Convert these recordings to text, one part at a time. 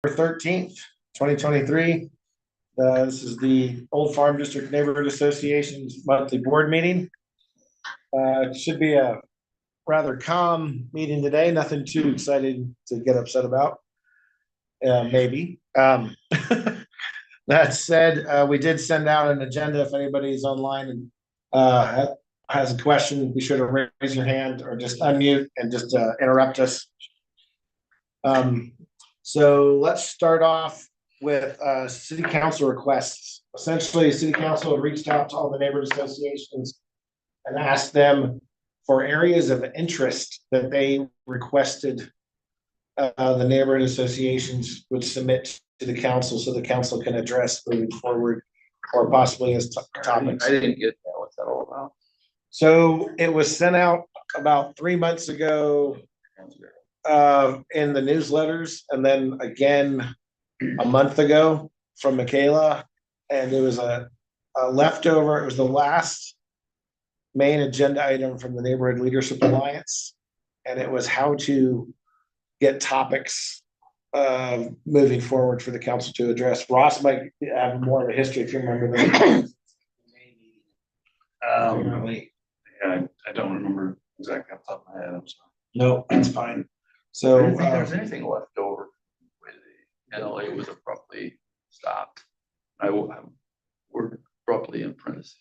13th, 2023. This is the Old Farm District Neighborhood Association's monthly board meeting. It should be a rather calm meeting today, nothing too exciting to get upset about, maybe. That said, we did send out an agenda. If anybody's online and has a question, be sure to raise your hand or just unmute and just interrupt us. So let's start off with city council requests. Essentially, city council had reached out to all the neighborhood associations and asked them for areas of interest that they requested the neighborhood associations would submit to the council so the council can address moving forward or possibly as topics. I didn't get that. What's that all about? So it was sent out about 3 months ago in the newsletters, and then again a month ago from Michaela, and it was a leftover. It was the last main agenda item from the Neighborhood Leadership Alliance, and it was how to get topics moving forward for the council to address. Ross might have more of a history if you remember that. Yeah, I don't remember exactly off the top of my head. I'm sorry. No, that's fine. So I didn't think there was anything left over when the NLA was abruptly stopped. We're abruptly in parentheses.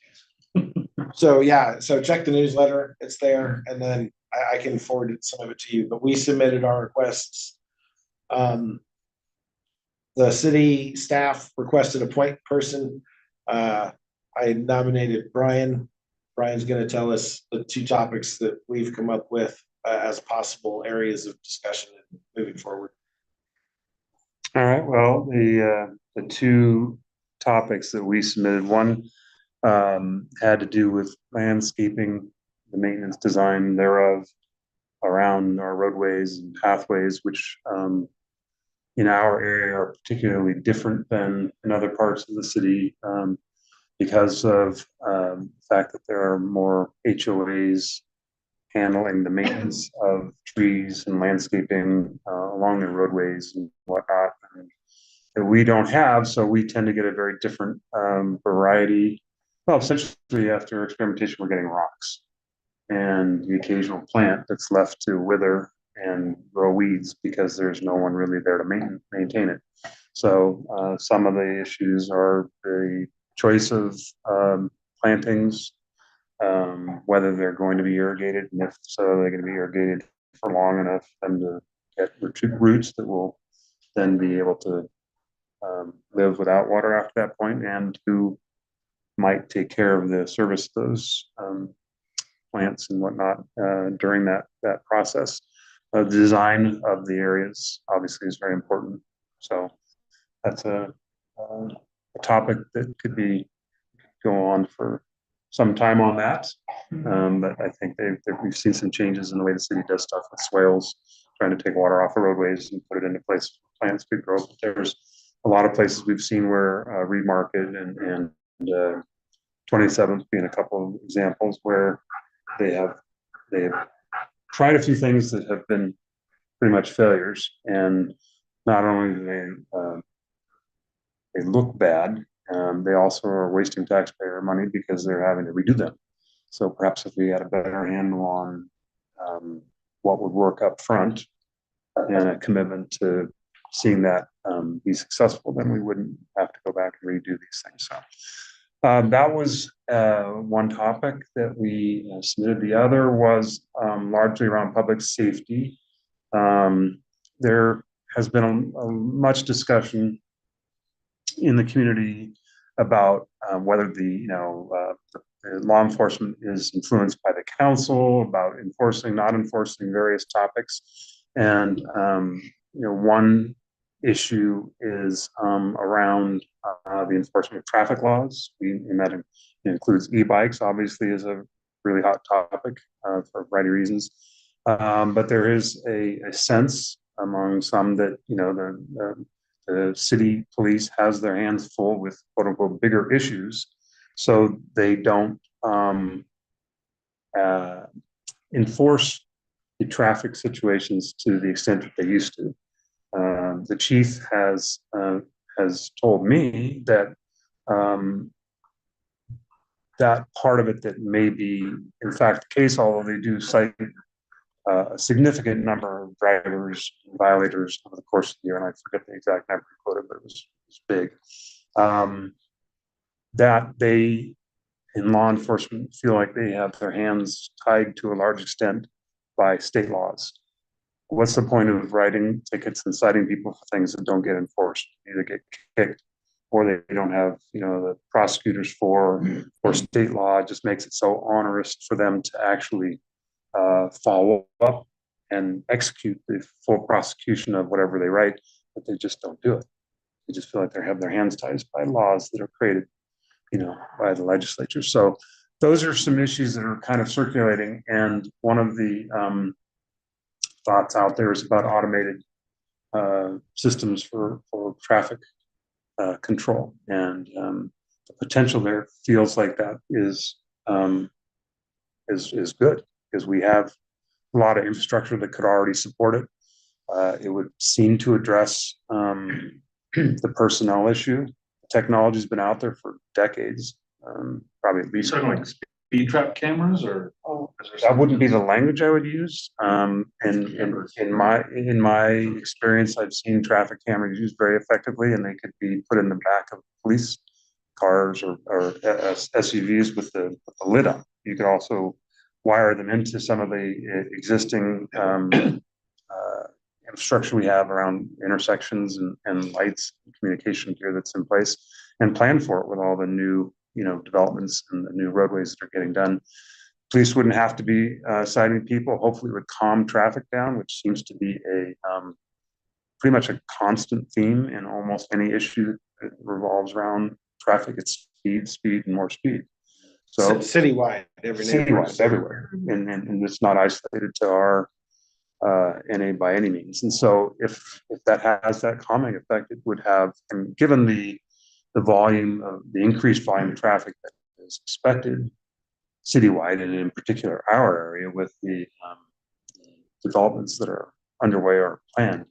So yeah, so check the newsletter, it's there, and then I can forward some of it to you, but we submitted our requests. The city staff requested a point person. I nominated Brian. Brian's going to tell us the 2 topics that we've come up with as possible areas of discussion moving forward. All right, well, the 2 topics that we submitted, one had to do with landscaping, the maintenance design thereof around our roadways and pathways, which in our area are particularly different than in other parts of the city because of the fact that there are more HOAs handling the maintenance of trees and landscaping along the roadways and whatnot that we don't have. So we tend to get a very different variety. Well, essentially after experimentation, we're getting rocks and the occasional plant that's left to wither and grow weeds because there's no one really there to maintain it. So some of the issues are the choice of plantings, whether they're going to be irrigated, and if so, they're going to be irrigated for long enough for them to get roots that will then be able to live without water after that point, and who might take care of the service of those plants and whatnot during that process. The design of the areas obviously is very important. So that's a topic that could go on for some time on that. But I think we've seen some changes in the way the city does stuff with swales, trying to take water off the roadways and put it into places where plants could grow. But there's a lot of places we've seen where Reed Market and 27th being a couple of examples where they have tried a few things that have been pretty much failures, and not only do they look bad, they also are wasting taxpayer money because they're having to redo them. So perhaps if we had a better handle on what would work up front and a commitment to seeing that be successful, then we wouldn't have to go back and redo these things. So that was one topic that we submitted. The other was largely around public safety. There has been much discussion in the community about whether the law enforcement is influenced by the council, about enforcing, not enforcing various topics. And one issue is around the enforcement of traffic laws. And that includes e-bikes, obviously, is a really hot topic for a variety of reasons. But there is a sense among some that the city police has their hands full with quote unquote bigger issues, so they don't enforce the traffic situations to the extent that they used to. The chief has told me that that part of it that may be in fact the case, although they do cite a significant number of drivers violators over the course of the year, and I forget the exact number quoted, but it was big. That they in law enforcement feel like they have their hands tied to a large extent by state laws. What's the point of writing tickets and citing people for things that don't get enforced? Either get kicked or they don't have, the prosecutors for, or state law just makes it so onerous for them to actually follow up and execute the full prosecution of whatever they write, but they just don't do it. They just feel like they have their hands tied by laws that are created, by the legislature. So those are some issues that are kind of circulating. And one of the thoughts out there is about automated systems for traffic control, and the potential there feels like that is good, because we have a lot of infrastructure that could already support it. It would seem to address the personnel issue. Technology's been out there for decades, probably at least. Like speed trap cameras, or that wouldn't be the language I would use. And in my experience, I've seen traffic cameras used very effectively, and they could be put in the back of police cars or SUVs with the lid up. You could also wire them into some of the existing infrastructure we have around intersections and lights and communication gear that's in place, and plan for it with all the new developments and the new roadways that are getting done. Police wouldn't have to be citing people. Hopefully it would calm traffic down, which seems to be a pretty much a constant theme in almost any issue that revolves around traffic. It's speed and more speed. So citywide, everywhere, and it's not isolated to our NA by any means. And so if that has that calming effect, it would have, and given the volume of the increased volume of traffic that is expected citywide, and in particular our area with the developments that are underway or planned,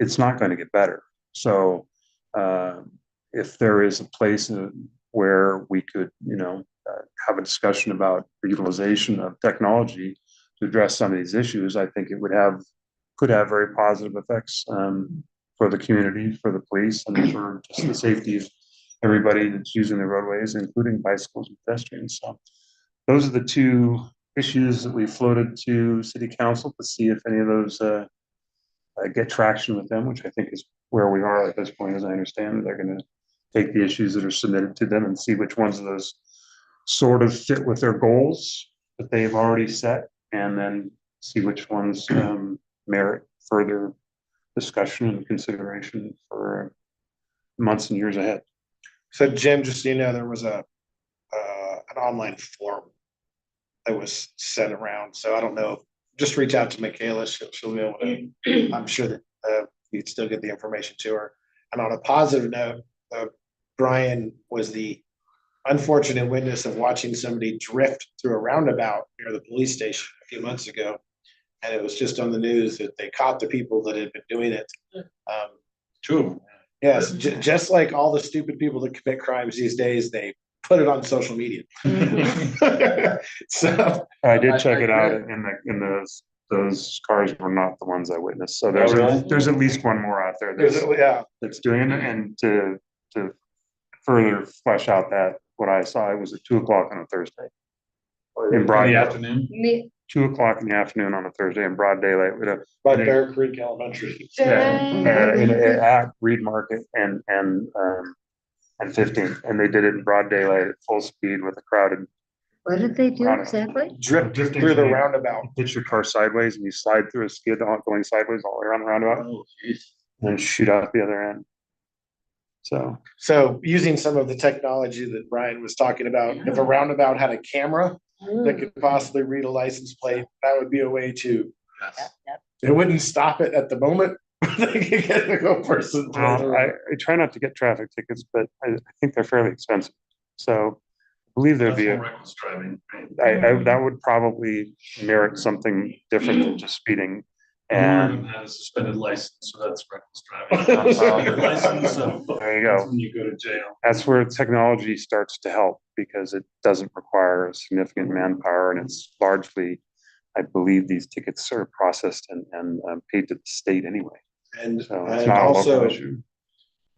it's not going to get better. So if there is a place where we could have a discussion about the utilization of technology to address some of these issues, I think it could have very positive effects for the community, for the police, and for just the safety of everybody that's using the roadways, including bicycles and pedestrians. So those are the two issues that we floated to City Council to see if any of those get traction with them, which I think is where we are at this point. As I understand, they're going to take the issues that are submitted to them and see which ones of those sort of fit with their goals that they've already set, and then see which ones merit further discussion and consideration for months and years ahead. So Jim, just so you know, there was an online form that was sent around. So I don't know. Just reach out to Michaela. She'll be able to. I'm sure that you'd still get the information to her. And on a positive note, Brian was the unfortunate witness of watching somebody drift through a roundabout near the police station a few months ago, and it was just on the news that they caught the people that had been doing it. True. Yes, just like all the stupid people that commit crimes these days, they put it on social media. So I did check it out, and those cars were not the ones I witnessed. So there's at least one more out there that's doing it. And to further flesh out that what I saw, it was at 2:00 on a Thursday in broad afternoon. 2:00 in the afternoon on a Thursday in broad daylight with a by Bear Creek Elementary. at Reed Market and 15th, and they did it in broad daylight at full speed with a crowded. What did they do exactly? Drift through the roundabout. Pitch your car sideways and you slide through a skid going sideways all the way around the roundabout, Oh, geez. and shoot out the other end. So using some of the technology that Brian was talking about, if a roundabout had a camera that could possibly read a license plate, that would be a way to. Yes. It wouldn't stop it at the moment. They could get the go person. I try not to get traffic tickets, but I think they're fairly expensive. So I believe there'd be Reckless driving. that would probably merit something different than just speeding. One of And them had a suspended license, so that's reckless driving. Suspended license, so there you that's go. when you go to jail. That's where technology starts to help because it doesn't require significant manpower and it's largely, I believe these tickets are processed and paid to the state anyway. And, So it's and not a local also, issue.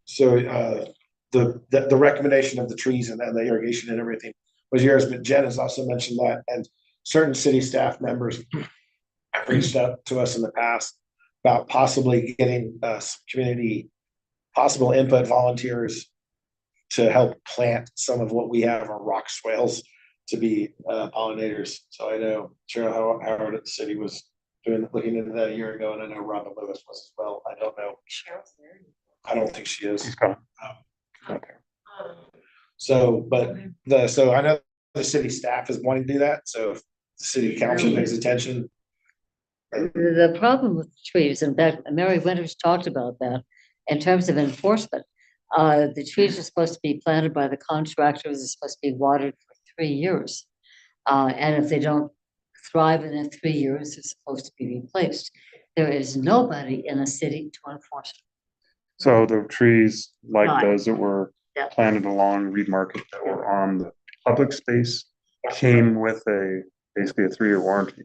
so, the recommendation of the trees and then the irrigation and everything was yours, but Jen has also mentioned that, and certain city staff members have reached out to us in the past about possibly getting, some community, possible input volunteers to help plant some of what we have on rock swales to be, pollinators. So I know Cheryl Howard at the city was looking into that a year ago, and I know Robin Lewis was as well. I don't know. I don't think she is. She's gone. Okay. So, but so I know the city staff is wanting to do that, so if the city council pays attention. The problem with trees, and that Mary Winters talked about that, in terms of enforcement, the trees are supposed to be planted by the contractors, they're supposed to be watered for 3 years. And if they don't thrive in the 3 years, they're supposed to be replaced. There is nobody in the city to enforce it. So the trees like Right. those that were Yeah. planted along Reed Market that were on the public space came with basically a 3-year warranty.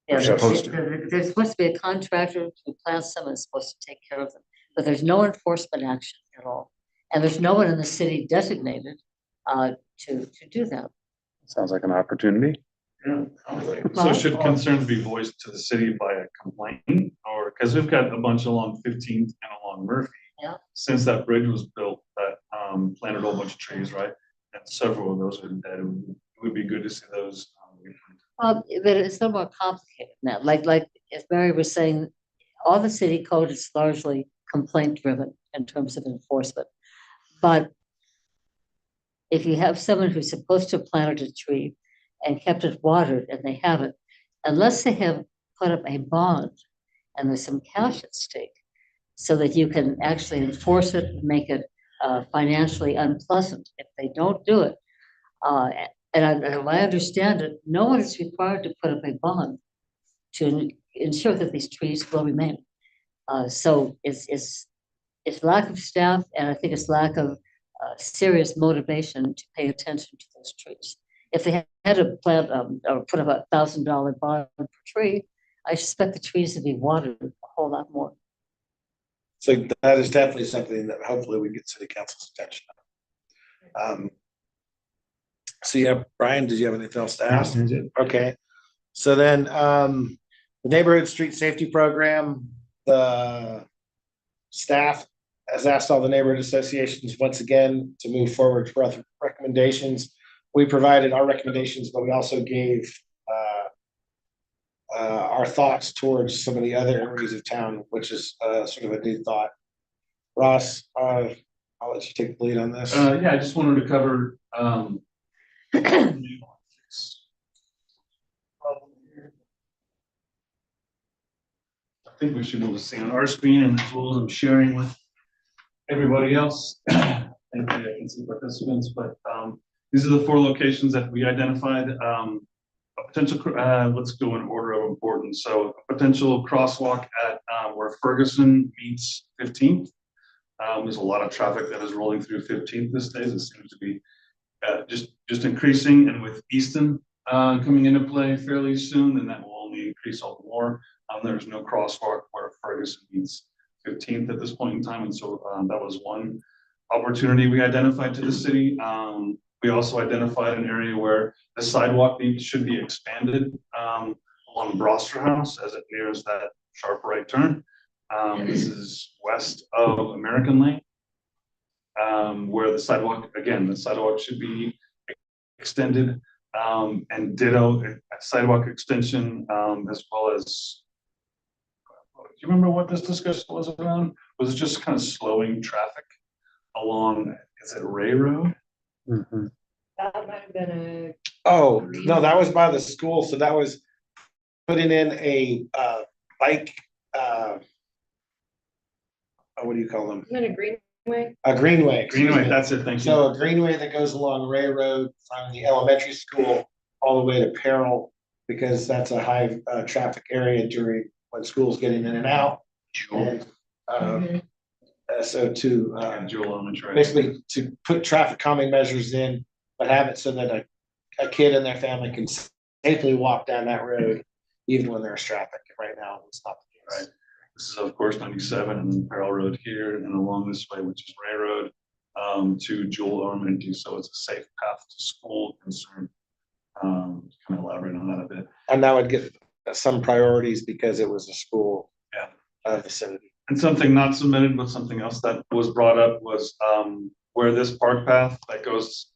Yeah, They're supposed to. there's supposed to be a contractor who plants them and is supposed to take care of them, but there's no enforcement action at all. And there's no one in the city designated to do that. Sounds like an opportunity. Yeah. So should concerns be voiced to the city by a complaint, or, because we've got a bunch along 15th and along Murphy. Yeah. Since that bridge was built, that planted a whole bunch of trees, right? And several of those are dead. It would be good to see those. But it's no more complicated now. Like as Mary was saying, all the city code is largely complaint driven in terms of enforcement. But if you have someone who's supposed to have planted a tree and kept it watered and they haven't, unless they have put up a bond and there's some cash at stake so that you can actually enforce it and make it financially unpleasant if they don't do it. And I understand it, no one is required to put up a bond to ensure that these trees will remain. So it's lack of staff, and I think it's lack of serious motivation to pay attention to those trees. If they had to plant or put up $1,000 bond per tree, I suspect the trees would be watered a whole lot more. So that is definitely something that hopefully we get city council's attention on. So yeah, Brian, did you have anything else to ask? Okay, so then the neighborhood street safety program, the staff has asked all the neighborhood associations once again to move forward for other recommendations. We provided our recommendations, but we also gave our thoughts towards some of the other areas of town, which is sort of a new thought. Ross, I'll let you take the lead on this. Yeah, I just wanted to cover. I think we should be able to see on our screen and as well as I'm sharing with everybody else. Thankfully, I can see participants, but these are the 4 locations that we identified. A potential, let's go in order of importance. So a potential crosswalk at where Ferguson meets 15th. There's a lot of traffic that is rolling through 15th these days. It seems to be just increasing, and with Easton coming into play fairly soon, then that will only increase all the more. There's no crosswalk where Ferguson meets 15th at this point in time, and so that was one opportunity we identified to the city. We also identified an area where the sidewalk should be expanded along Broster House as it nears that sharp right turn. This is west of American Lane, where the sidewalk should be extended, and ditto a sidewalk extension, as well as. Do you remember what this discussion was around? Was it just kind of slowing traffic along? Is it Ray Road? Mhm. That might have been Oh, no, that was by the school, so that was putting in a bike, what do you call them? In a greenway? A greenway. excuse Greenway, me. that's it, thank you. So a greenway that goes along Ray Road from the elementary school all the way to Peril, because that's a high traffic area during when school's getting in and out. And, so to, Jewel Elementary. basically to put traffic calming measures in, but have it so that a kid and their family can safely walk down that road, even when there's traffic. Right now, it's not the case. Right. This is of course 97 and Parallel Road here and along this way, which is Ray Road, to Jewel Elementary. So it's a safe path to school concern. Kind of elaborate on that a bit. And that would get some priorities because it was a school vicinity. And something not submitted, but something else that was brought up was where this park path that goes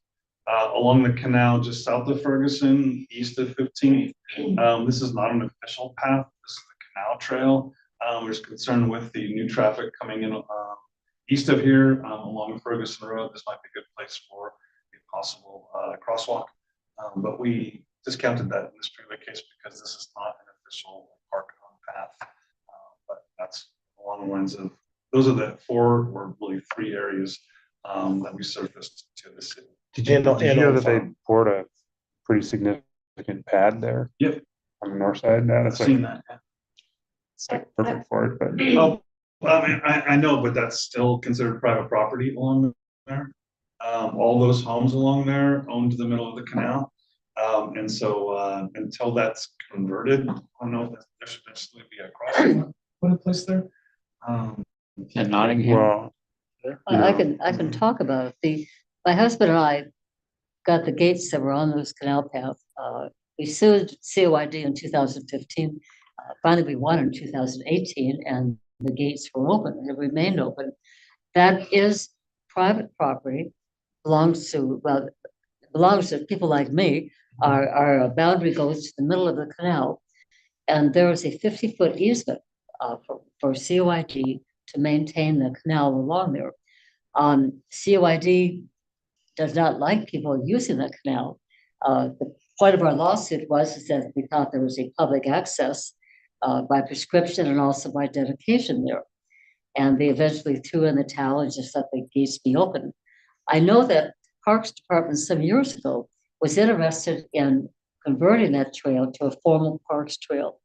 along the canal just south of Ferguson, east of 15th. This is not an official path. This is the canal trail. There's concern with the new traffic coming in east of here along Ferguson Road. This might be a good place for a possible crosswalk. But we discounted that in this particular case because this is not an official park path. But that's along the lines of, those are the 4 or really 3 areas that we surfaced to the city. Did you know that they farm. poured a pretty significant pad there? Yep. On the north side, I've it's seen like, that. it's like perfect for it, but. Oh, I mean, I know, but that's still considered private property along there. All those homes along there owned to the middle of the canal. And so until that's converted, I don't know if there should eventually be a crosswalk put in place there. In Nottingham. Well, I can talk about it. My husband and I got the gates that were on those canal paths. We sued COID in 2015. Finally, we won in 2018, and the gates were open and have remained open. That is private property, belongs to people like me. Our boundary goes to the middle of the canal, and there is a 50-foot easement for COID to maintain the canal along there. COID does not like people using the canal. The point of our lawsuit is that we thought there was a public access by prescription and also by dedication there. And they eventually threw in the towel and just let the gates be open. I know that Parks Department some years ago was interested in converting that trail to a formal parks trail.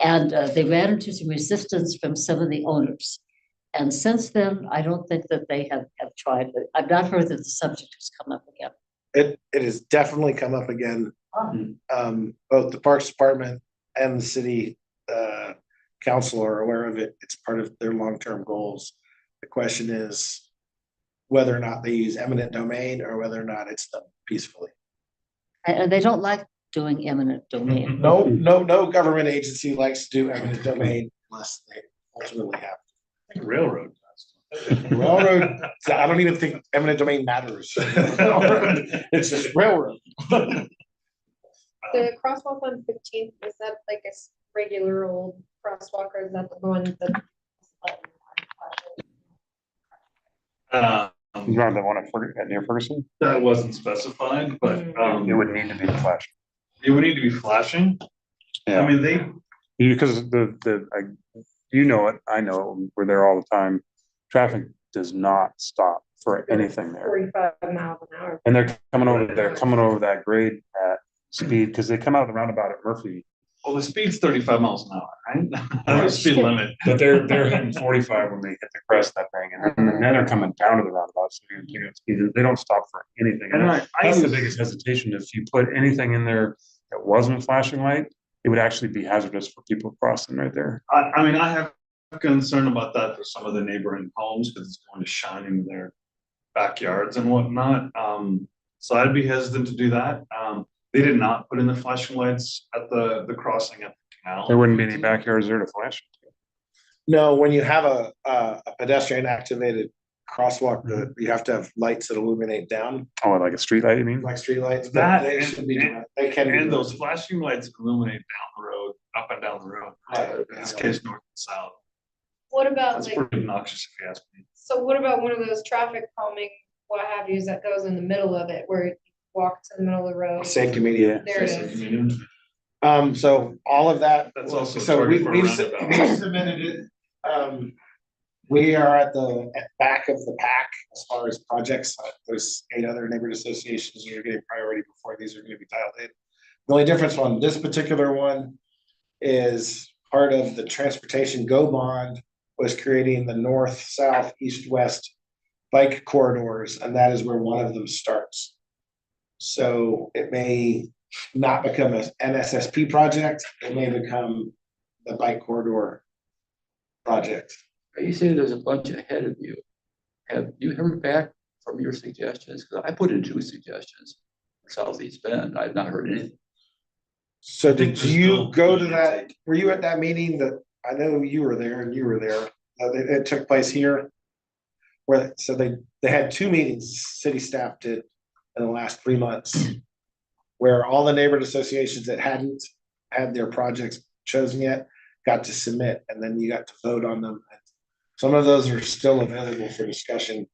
And they ran into some resistance from some of the owners. And since then, I don't think that they have tried. I've not heard that the subject has come up again. It has definitely come up again. Both the Parks Department and the city council are aware of it. It's part of their long-term goals. The question is whether or not they use eminent domain or whether or not it's done peacefully. And they don't like doing eminent domain. No government agency likes to do eminent domain unless they ultimately have to. Railroad. Railroad, I don't even think eminent domain matters. It's just railroad. The crosswalk on 15th, is that like a regular old crosswalk or is that the one that? you remember the one at near Ferguson? That wasn't specified, but It would need to be flashed. it would need to be flashing. I mean, Because you know it, I know it, we're there all the time. Traffic does not stop for anything there. 45 miles an hour. And they're coming over that grade at speed, because they come out of the roundabout at Murphy. well, the speed's 35 miles an hour, right? That's the speed limit. But they're hitting 45 when they hit the crest of that thing, and then they're coming down to the roundabout, so they don't stop for anything. And that's the biggest hesitation. If you put anything in there that wasn't a flashing light, it would actually be hazardous for people crossing right there. I mean, I have concern about that for some of the neighboring homes because it's going to shine into their backyards and whatnot. So I'd be hesitant to do that. They did not put in the flashing lights at the crossing at the canal. There wouldn't be any backyards there to flash. No, when you have a pedestrian activated crosswalk, you have to have lights that illuminate down, Oh, like a street light, you mean? like street lights. That They and- should be, they can be. And those flashing lights illuminate down the road, up and down the road. In this case, north and south. What about That's like, pretty obnoxious if you ask me. so what about one of those traffic calming, what have yous that goes in the middle of it where you walk to the middle of the road? Safety media. There it is. So all of that. That's also So targeted for a we've roundabout. submitted it. We are at the back of the pack as far as projects. There's 8 other neighborhood associations that are getting priority before these are gonna be dialed in. The only difference on this particular one is part of the transportation go bond was creating the north, south, east, west bike corridors, and that is where one of them starts. So it may not become an NSSP project, it may become the bike corridor project. You say there's a bunch ahead of you. Have you heard back from your suggestions? Because I put in 2 suggestions. Southeast Bend, I've not heard anything. So think did there's you still go to give and that, take. were you at that meeting that, I know you were there and you were there, it took place here? Where, so they had 2 meetings, city staff did in the last 3 months. Where all the neighborhood associations that hadn't had their projects chosen yet got to submit, and then you got to vote on them. Some of those are still available for discussion.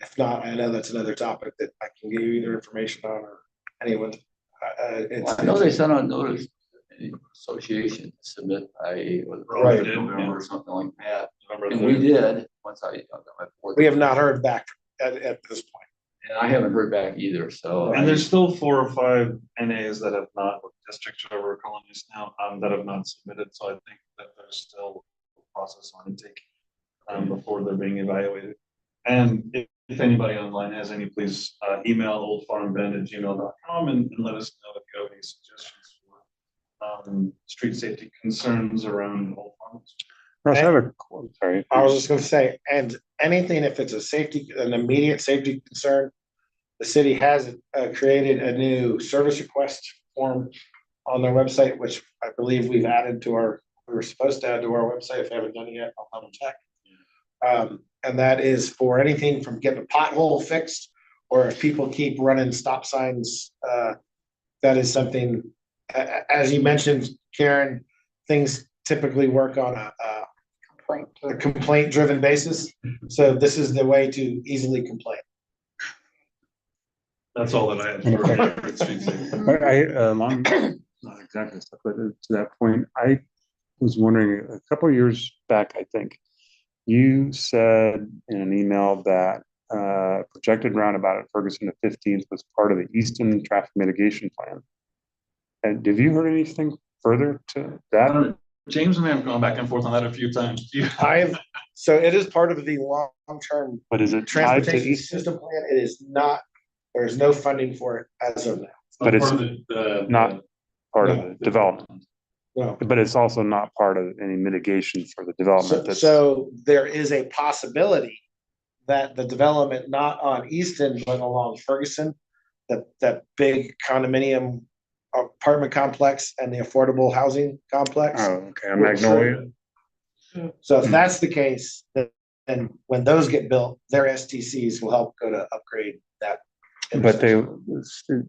If not, I know that's another topic that I can give you either information on or anyone. I know they sent out a notice, to the association to submit by Right. November or something like that. November And we 3rd. did, once I got my board. We have not heard back at this point. And I haven't heard back either, so. And there's still 4 or 5 NAs that have not, or districts, whatever we're calling this now, that have not submitted, so I think that there's still a process on intake before they're being evaluated. And if anybody online has any, please email oldfarmbend@gmail.com and let us know if you have any suggestions for street safety concerns around Old Farms. Russ, I have a, sorry. I was just gonna say, and anything, if it's an immediate safety concern, the city has created a new service request form on their website, which I believe we were supposed to add to our website. If I haven't done it yet, I'll double check. And that is for anything from getting a pothole fixed, or if people keep running stop signs, that is something, as you mentioned, Karen, things typically work on a complaint-driven basis. So this is the way to easily complain. That's all that I had for street safety. Along, not exactly stuff, but to that point, I was wondering, a couple of years back, I think, you said in an email that projected roundabout at Ferguson to 15th was part of the Easton Traffic Mitigation Plan. And have you heard anything further to that? James and I have gone back and forth on that a few times. So it is part of the long-term But is it tied to transportation Easton? system plan. It is not, there's no funding for it as of now. But it's part of the not part of the development, No. but it's also not part of any mitigation for the development. That's So there is a possibility that the development not on Easton, but along Ferguson, that big condominium apartment complex and the affordable housing complex. oh, okay, on Magnolia. So if that's the case, then when those get built, their STCs will help go to upgrade that. But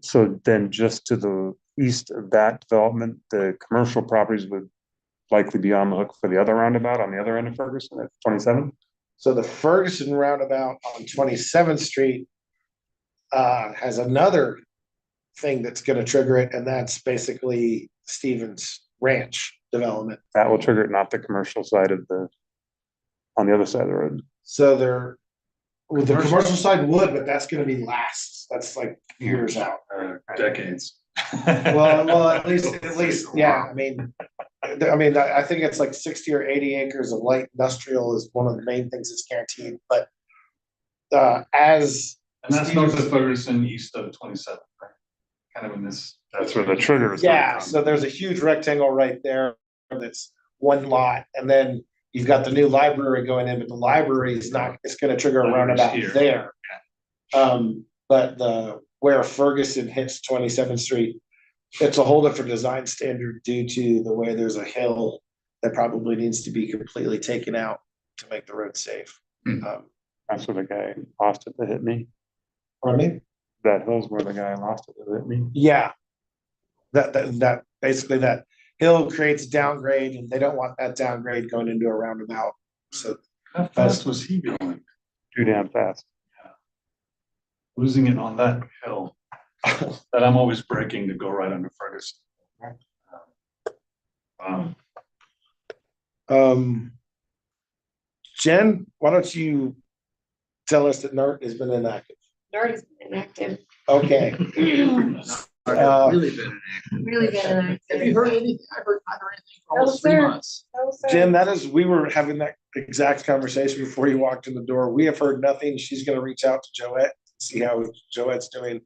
so then just to the east of that development, the commercial properties would likely be on the hook for the other roundabout on the other end of Ferguson at 27? So the Ferguson roundabout on 27th Street has another thing that's gonna trigger it, and that's basically Stevens Ranch development. That will trigger it, not the commercial side of on the other side of the road. So well, the commercial side would, but that's gonna be last. That's like years out. decades. Well, at least, yeah, I mean, I think it's like 60 or 80 acres of light industrial is one of the main things that's guaranteed, but as. And that's north of Ferguson, east of 27, right? Kind of in this. That's where the trigger is. Yeah, so there's a huge rectangle right there that's one lot, and then you've got the new library going in, but the library is not, it's gonna trigger a roundabout Here. there. But where Ferguson hits 27th Street, it's a whole different design standard due to the way there's a hill that probably needs to be completely taken out to make the road safe. That's where the guy lost it that hit me. Pardon me? That hill's where the guy lost it that hit me. Yeah. That basically that hill creates a downgrade, and they don't want that downgrade going into a roundabout. So How fast was he going? Too damn fast. Losing it on that hill that I'm always braking to go right under Ferguson. Jen, why don't you tell us that NART has been inactive? NART has been inactive. Okay. Really been an accident. Really been an Have you heard anything? I heard anything for No, almost 3 sir. months. Jim, that is, we were having that exact conversation before you walked in the door. We have heard nothing. She's gonna reach out to Joette, see how Joette's doing.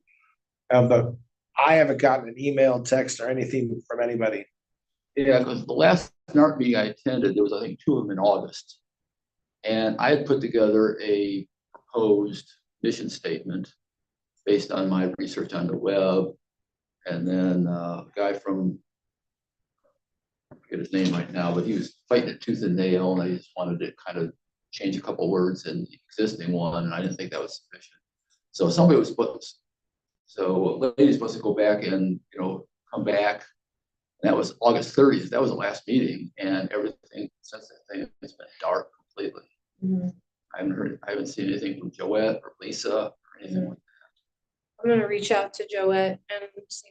But I haven't gotten an email, text, or anything from anybody. Yeah, because the last NARC meeting I attended, there was, I think, 2 of them in August. And I had put together a proposed mission statement based on my research on the web. And then a guy from, I forget his name right now, but he was fighting it tooth and nail, and I just wanted to kind of change a couple words in the existing one, and I didn't think that was sufficient. So somebody was supposed, so a lady's supposed to go back and, come back. And that was August 30th. That was the last meeting, and everything since that thing has been dark completely. Mhm. I haven't seen anything from Joette or Lisa or anything like I'm gonna reach out to Joette and see